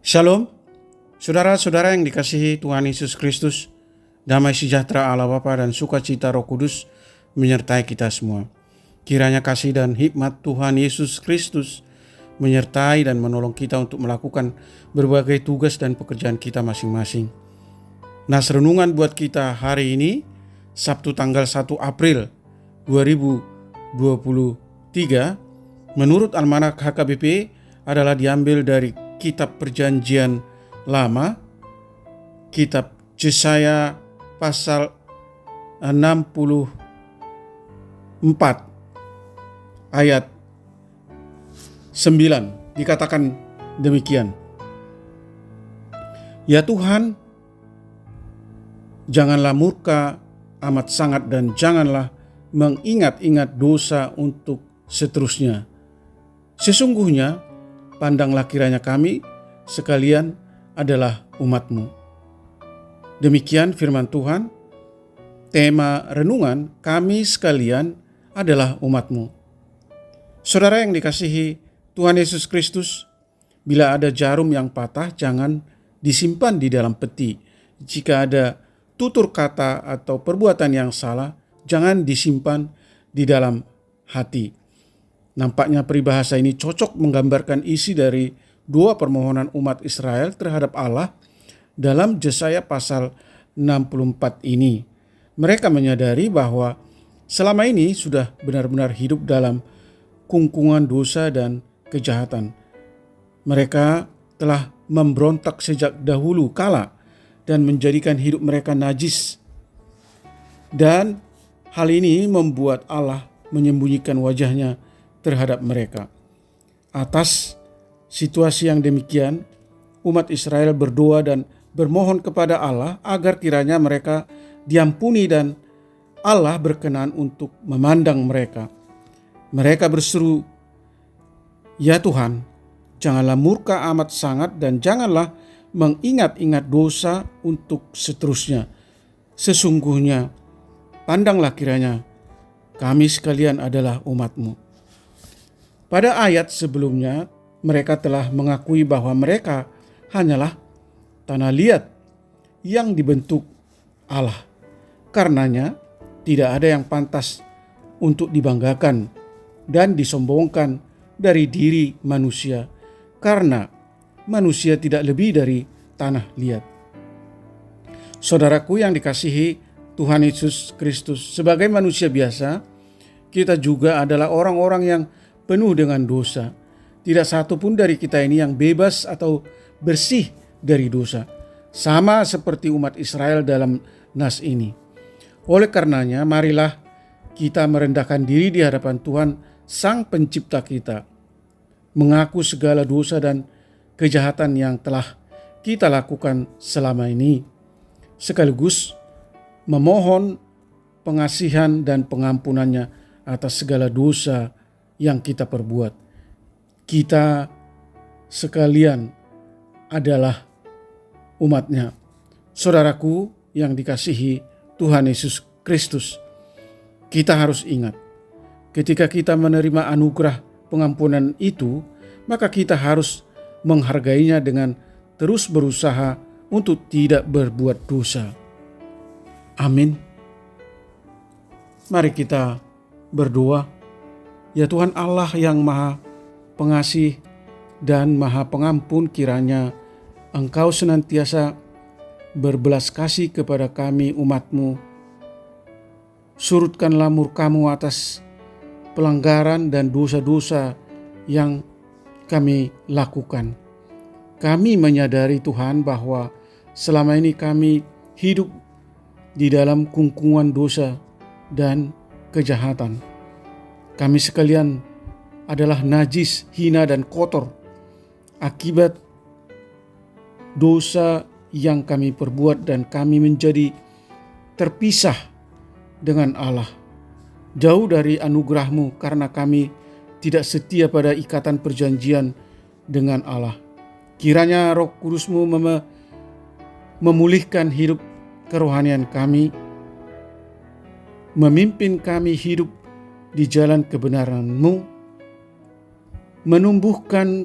Shalom, saudara-saudara yang dikasihi Tuhan Yesus Kristus, damai sejahtera Allah Bapa dan sukacita Roh Kudus menyertai kita semua. Kiranya kasih dan hikmat Tuhan Yesus Kristus menyertai dan menolong kita untuk melakukan berbagai tugas dan pekerjaan kita masing-masing. Nas renungan buat kita hari ini, Sabtu tanggal 1 April 2023, menurut Almanak HKBP adalah diambil dari Kitab Perjanjian Lama, Kitab Yesaya pasal 64 ayat 9, dikatakan demikian. Ya Tuhan, janganlah murka amat sangat dan janganlah mengingat-ingat dosa untuk seterusnya. Sesungguhnya pandanglah kiranya kami sekalian adalah umat-Mu. Demikian firman Tuhan. Tema renungan, kami sekalian adalah umat-Mu. Saudara yang dikasihi Tuhan Yesus Kristus, bila ada jarum yang patah jangan disimpan di dalam peti. Jika ada tutur kata atau perbuatan yang salah, jangan disimpan di dalam hati. Nampaknya peribahasa ini cocok menggambarkan isi dari dua permohonan umat Israel terhadap Allah dalam Yesaya pasal 64 ini. Mereka menyadari bahwa selama ini sudah benar-benar hidup dalam kungkungan dosa dan kejahatan. Mereka telah memberontak sejak dahulu kala dan menjadikan hidup mereka najis. Dan hal ini membuat Allah menyembunyikan wajahnya terhadap mereka. Atas situasi yang demikian, umat Israel berdoa dan bermohon kepada Allah agar kiranya mereka diampuni dan Allah berkenan untuk memandang mereka. Mereka berseru, "Ya Tuhan, janganlah murka amat sangat dan janganlah mengingat-ingat dosa untuk seterusnya. Sesungguhnya pandanglah kiranya kami sekalian adalah umat-Mu." Pada ayat sebelumnya, mereka telah mengakui bahwa mereka hanyalah tanah liat yang dibentuk Allah. Karenanya, tidak ada yang pantas untuk dibanggakan dan disombongkan dari diri manusia, karena manusia tidak lebih dari tanah liat. Saudaraku yang dikasihi Tuhan Yesus Kristus, sebagai manusia biasa, kita juga adalah orang-orang yang penuh dengan dosa. Tidak satu pun dari kita ini yang bebas atau bersih dari dosa. Sama seperti umat Israel dalam nas ini. Oleh karenanya, marilah kita merendahkan diri di hadapan Tuhan, Sang Pencipta kita. Mengaku segala dosa dan kejahatan yang telah kita lakukan selama ini. Sekaligus memohon pengasihan dan pengampunannya atas segala dosa yang kita perbuat. Kita sekalian adalah umat-Nya. Saudaraku yang dikasihi Tuhan Yesus Kristus, kita harus ingat, ketika kita menerima anugerah pengampunan itu, maka kita harus menghargainya dengan terus berusaha untuk tidak berbuat dosa. Amin. Mari kita berdoa. Ya Tuhan Allah yang Maha Pengasih dan Maha Pengampun, kiranya Engkau senantiasa berbelas kasih kepada kami umat-Mu. Surutkanlah murka-Mu atas pelanggaran dan dosa-dosa yang kami lakukan. Kami menyadari Tuhan bahwa selama ini kami hidup di dalam kungkungan dosa dan kejahatan. Kami sekalian adalah najis, hina dan kotor akibat dosa yang kami perbuat, dan kami menjadi terpisah dengan Allah, jauh dari anugerah-Mu karena kami tidak setia pada ikatan perjanjian dengan Allah. Kiranya Roh Kudus-Mu memulihkan hidup kerohanian kami, memimpin kami hidup di jalan kebenaran-Mu, menumbuhkan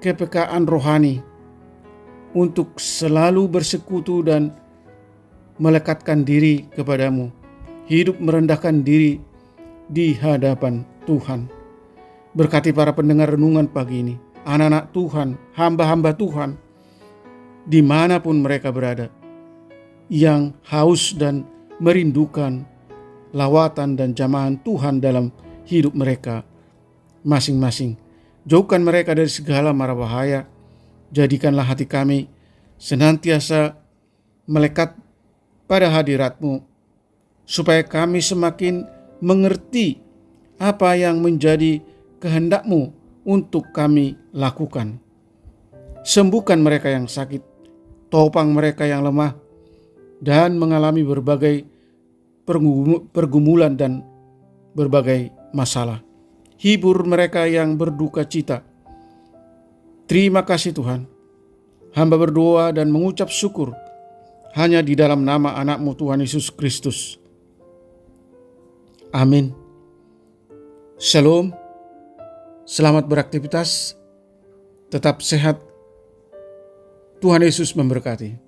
kepekaan rohani untuk selalu bersekutu dan melekatkan diri kepadamu, hidup merendahkan diri di hadapan Tuhan. Berkati para pendengar renungan pagi ini, anak-anak Tuhan, hamba-hamba Tuhan, dimanapun mereka berada, yang haus dan merindukan lawatan dan jamahan Tuhan dalam hidup mereka masing-masing. Jauhkan mereka dari segala mara bahaya. Jadikanlah hati kami senantiasa melekat pada hadirat-Mu, supaya kami semakin mengerti apa yang menjadi kehendak-Mu untuk kami lakukan. Sembuhkan mereka yang sakit, topang mereka yang lemah, dan mengalami berbagai pergumulan dan berbagai masalah. Hibur mereka yang berduka cita. Terima kasih Tuhan. Hamba berdoa dan mengucap syukur hanya di dalam nama anak-Mu Tuhan Yesus Kristus. Amin. Shalom. Selamat beraktivitas. Tetap sehat. Tuhan Yesus memberkati.